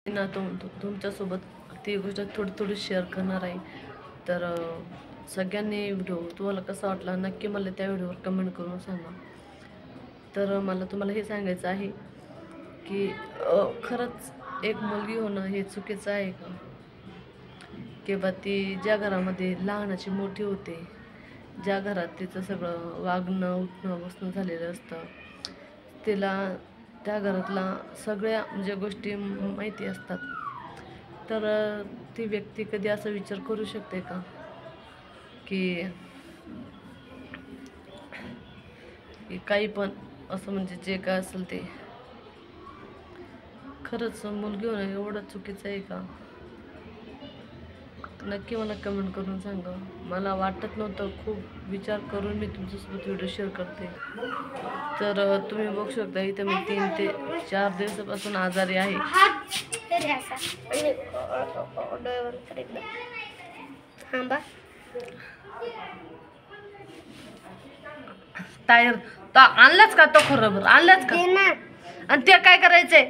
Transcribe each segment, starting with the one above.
ना तुमच्यासोबत ती गोष्ट थोडी थोडी शेअर करणार आहे. तर सगळ्यांनी व्हिडिओ तुम्हाला कसा वाटला नक्की मला त्या व्हिडिओवर कमेंट करून सांगा. तर मला तुम्हाला हे सांगायचं आहे की खरंच एक मुलगी होणं हे चुकीचं आहे का? किंवा ती ज्या घरामध्ये लहानाची मोठी होते, ज्या घरात तिचं सगळं वागणं उठणं बसणं झालेलं असतं, तिला त्या घरातला सगळ्या म्हणजे गोष्टी माहिती असतात. तर ती व्यक्ती कधी असा विचार करू शकते का की काही पण असं म्हणजे जे काय असेल ते खरंच मुलगी होणं एवढं चुकीचं आहे का? नक्की मला कमेंट करून सांगा. मला वाटत नव्हतं, खूप विचार करून मी तुमच्यासोबत व्हिडिओ शेअर करते. तर तुम्ही बघू शकता इथं मी 3 ते 4 दिवसापासून आजारी आहे. टायर तर आणलाच का? तो खरोबर आणलाच का? आणि ते काय करायचंय?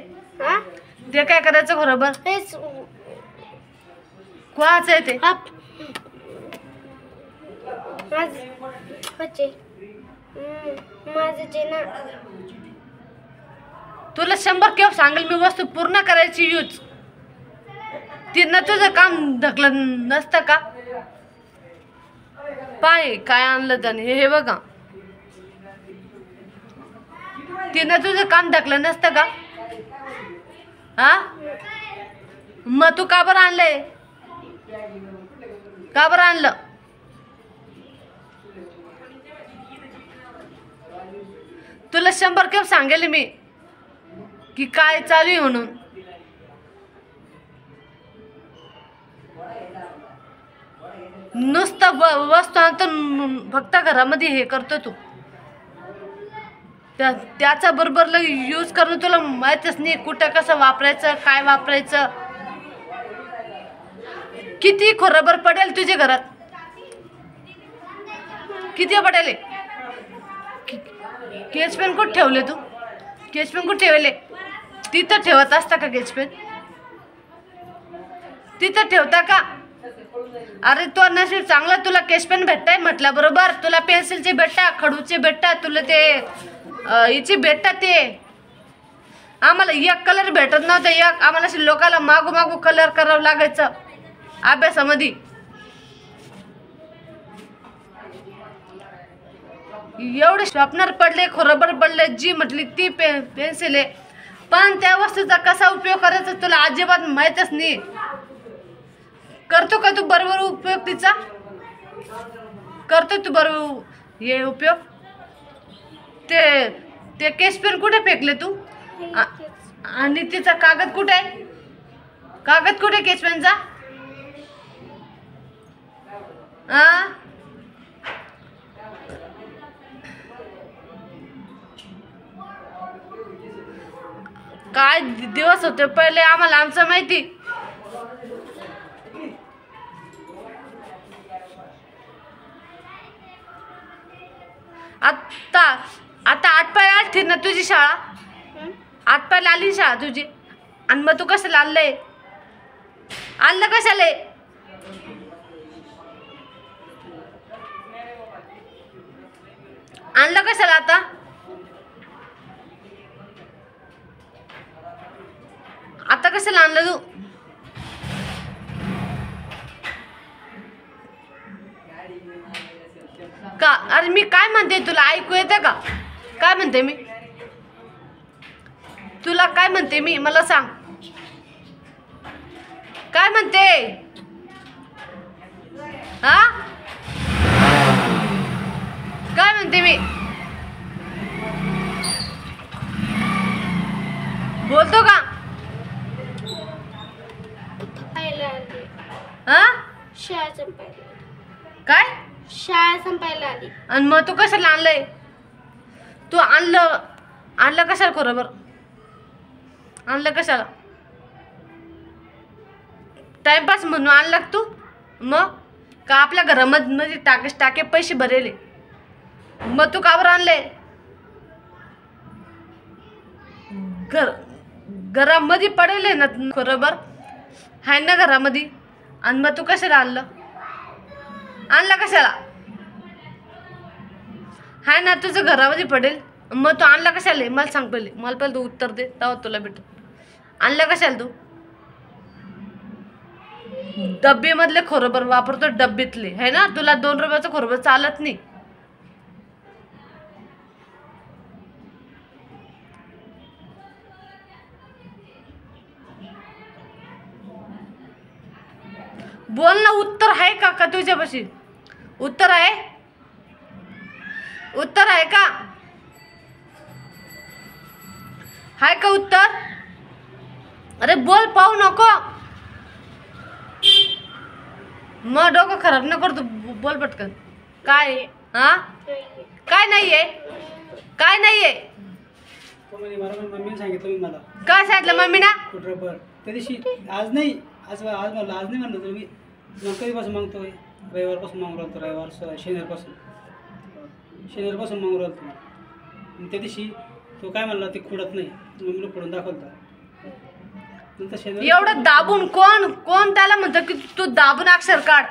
ते काय करायचं खरोबर? कोणाचं आहे ते? तुला 100 केव्हा सांगेल मी, वस्तू पूर्ण करायची यूज. तिनं तुझं काम ढकलं नसतं का? पाय काय आणलं त्याने, हे बघा. तिनं तुझं काम ढकलं नसतं का? हा मग तू का बरं आणलंय? का बरं आणलं? तुला 100 केव्हा सांगेल मी की काय चालू आहे म्हणून. नुसतं वस्तू आणतो फक्त घरामध्ये हे करतो तू. त्याचा बरोबर यूज करणं तुला माहितच नाही, कुठं कसं वापरायचं, काय वापरायचं. किती खरोबर पडेल तुझ्या घरात? किती पडेल? केच पेन कुठे ठेवले तू? केच पेन कुठे ठेवले? तिथं ठेवत असता का केच पेन? तिथं ठेवता का? अरे तो नशीब चांगला, तुला केच पेन भेटताय म्हटलं बरोबर. तुला पेन्सिलचे भेटता, खडूचे भेटता, तुला ते हिचे भेटतात. ते आम्हाला एक कलर भेटत नव्हता. एक आम्हाला लोकाला मागू मागू कलर करावं लागायचं अभ्यासामध्ये. एवढे स्वप्नार पडले, खरोबर पडले. जी म्हटली ती पेन्सिल आहे, पण त्या वस्तूचा कसा उपयोग करायचा तुला अजिबात माहीतच नाही. करतो का तू बरोबर उपयोग तिचा? करतो तू बरोबर हे उपयोग? ते केस पेन कुठे फेकले तू? आणि तिचा कागद कुठे आहे? कागद कुठे केस पेनचा? काय दिवस होते पहिले, आम्हाला आमचं माहिती. आता 8 पाय आली ना तुझी शाळा. 8 पायला आली शाळा तुझी. आणि मग तू कशाला आणलंय? आणलं कशाला? आणलं कशाला आता? आता कशाला आणलं तू? का? अरे मी काय म्हणते तुला ऐकू येतं का? काय म्हणते मी तुला? काय म्हणते मी मला सांग. काय म्हणते? हा काय म्हणते मी? बोलतो का? काय शाळा संपायला आली. आणि मग तू कशाला आणलंय? तू आणलं कशाला? बरोबर आणलं कशाला? टाइमपास म्हणून आणला तू? मग का आपल्या घरामध्ये टाके पैसे भरेले? मग तू का बरं आणले? घरामध्ये पडेल आहे ना बरोबर, आहे ना घरामध्ये. आणि मग तू कशाला आणला कशाला? हाय ना तुझं घरामध्ये पडेल, मग तू आणला कशाला? मला सांग पहिले, मला पहिले तू उत्तर दे, तेव्हा तुला भेट. आणला कशाला तू? डब्बीमधले खोरोबर वापरतो, डब्बीतले है ना. तुला 2 रुपयाचं खोरोबर चालत नाही. बोल ना, उत्तर आहे का तुझ्यापाशी? उत्तर आहे? उत्तर आहे का? आहे का उत्तर? अरे बोल, पाहू नको. मग डोकं खराब न करतो, बोल पटकन. काय हा? काय नाहीये? काय नाहीये? मम्मीने सांगितलं मला. काय सांगितलं मम्मीना? कुठं त्या दिवशी आज नाही, आज नाही म्हणलं तुम्ही. मग कधीपासून मागतोय? रविवारपासून मागू राहतो. शनिवारपासून मागू राहतो. त्या दिवशी तो काय म्हणला, ते खुडत नाही. मम्मीला खुडून दाखवता. नंतर शनिवार एवढं दाबून कोण त्याला म्हणतं की तू दाबून अक्षर काढ?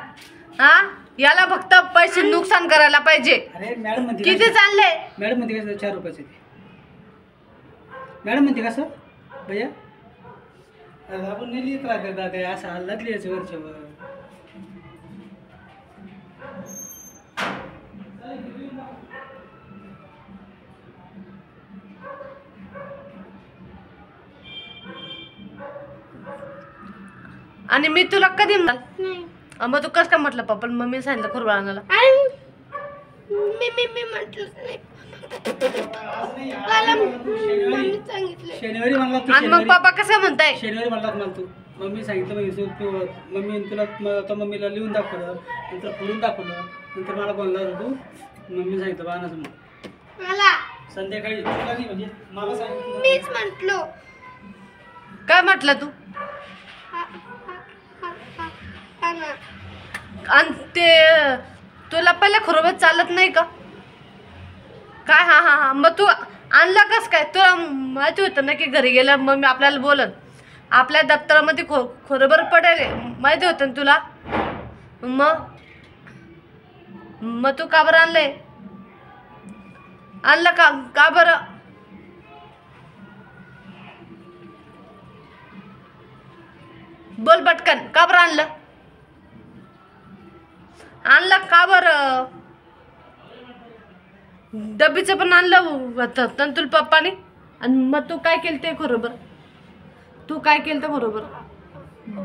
हा, याला फक्त पैसे नुकसान करायला पाहिजे. अरे मॅडम म्हणते किती चालले? मॅडम म्हणते कसं 4 रुपयाचे ते. मॅडम म्हणते कसं भैया, अरे आपण नाही लिहित राहते दादा, असं हल्लाच लिहायचं वरच्यावर. आणि मी तुला कधी नाही. मग तू कसं काय म्हटलं पप्पा मम्मी सांगितलं खोरबर आणायला? मी म्हटलं नाही. मला मम्मी सांगितलं. शनिवारी म्हणला तू. आणि मग पप्पा कसं म्हणताय? शनिवारी म्हणला मला तू. मम्मी सांगितलं म्हणजे तू मम्मी तुला आता मम्मीला लिहून दाखवलं, नंतर खोलून दाखवलं, नंतर मला बोलला तू. मम्मी सांगितलं बाणाचं मग मला संध्याकाळी तुला नाही म्हणजे मला सांगितलं. मीच म्हटलो. काय म्हटलं तू? आणि ते तुला पहिले खरोबर चालत नाही का काय? हा मग तू आणला कस काय? तुला माहिती होतं ना की घरी गेलं मम्मी आपल्याला बोलत, आपल्या दप्तरामध्ये खरोबर पडेल, माहिती होतं ना तुला. मग तू का बरं आणलं का बरं? बोल पटकन, का बरं आणलं का बरं? डब्बीचं पण आणलं होतं तंतुल पप्पाने. आणि मग तू काय केलं ते खरोबर? तू काय केलं तर बरोबर?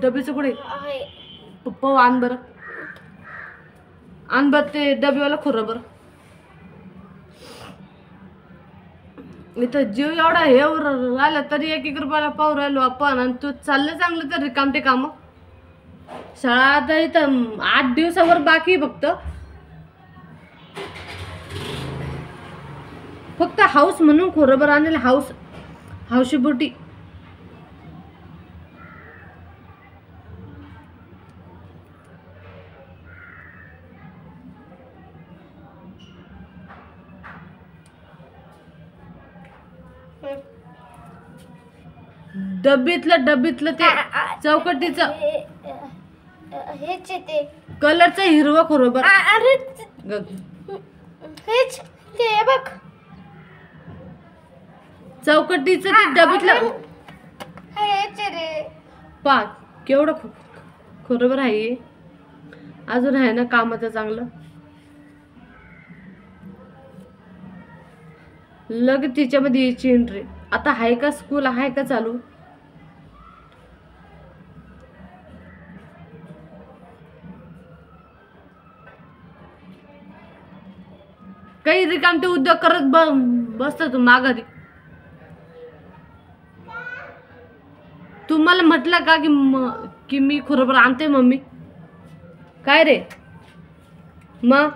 डब्बीचं कुठे? पप्पा आण बरं, आण बरं ते डब्बीवाला खरोबर. इथं जीव एवढा हे राहिला तरी 1-1 रुपयाला पाहू राहिलो आपण. आणि तू चाललं चांगलं तर रिकामटे कामं. शाळा आता इथं 8 दिवसावर बाकी फक्त हाऊस म्हणून खोरबर आणेल. हाऊशी बोटी. डब्बीतलं ते चौकटीचं हेच ते कलरचं हिरवं खरोबर. अरे हेच ते बघ, चौकटीचं ते डब्बीतलं. हेच रे. पा केवढं खरोबर आहे. अजून आहे ना कामाचं चांगलं. लगेच तिच्यामध्ये यायची एंट्री. आता आहे का स्कूल, आहे का चालू? काही रिकामटे उद्योग करत बसता तू माघारी. तू मला म्हटलं का की मी खरोबर आणते मम्मी? काय रे? मग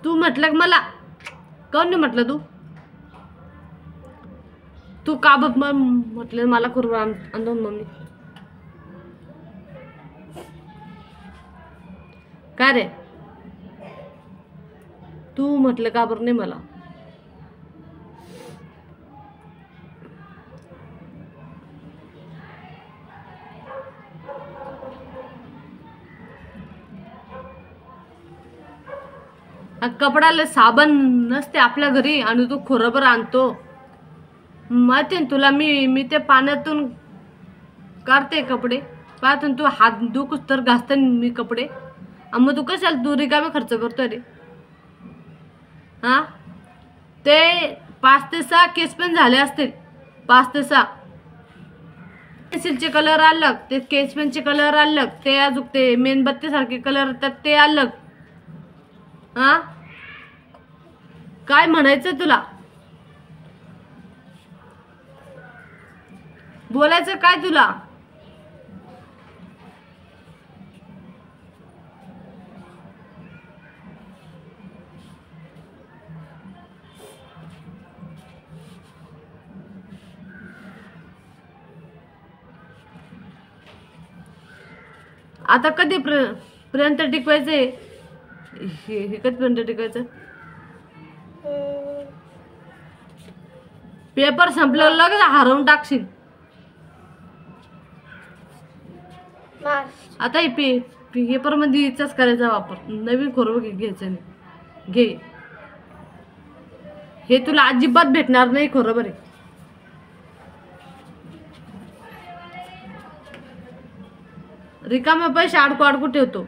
तू म्हटलं का मला? कोण नाही म्हटलं? तू का बघ म्हटलं मला खरोबर आणतो मम्मी? काय रे? तू म्हटलं का बरं नाही मला? कपड्याला साबण नसते आपल्या घरी आणि तू खोरबर आणतो. माहिती ना तुला, मी ते पाण्यातून काढते कपडे. पाहतून तू हात दुखूस तर घासते मी कपडे. मग तू कशाला तू रिकामे खर्च करतोय रे? हां, ते 5 ते 6 केस पेन झाले असतील. 5 ते 6 पेन्सिलचे कलर अलग, ते केस पेनचे कलर अलग, ते अजून ते मेणबत्ती सारखे कलर त्यात ते अलग. हां, काय म्हणायचं तुला? बोलायचं काय तुला? आता कधी पर्यंत टिकवायचंय हे कधीपर्यंत टिकवायचं? पेपर संपल्यावर लगेच हरवून टाकशील. मार्च. आता हे पेपर मध्ये हिचाच करायचा वापर. नवीन खोरव घ्यायचं नाही. घे, हे तुला अजिबात भेटणार नाही खोरबर आहे. रिकामे पैसे अडकू ठेवतो.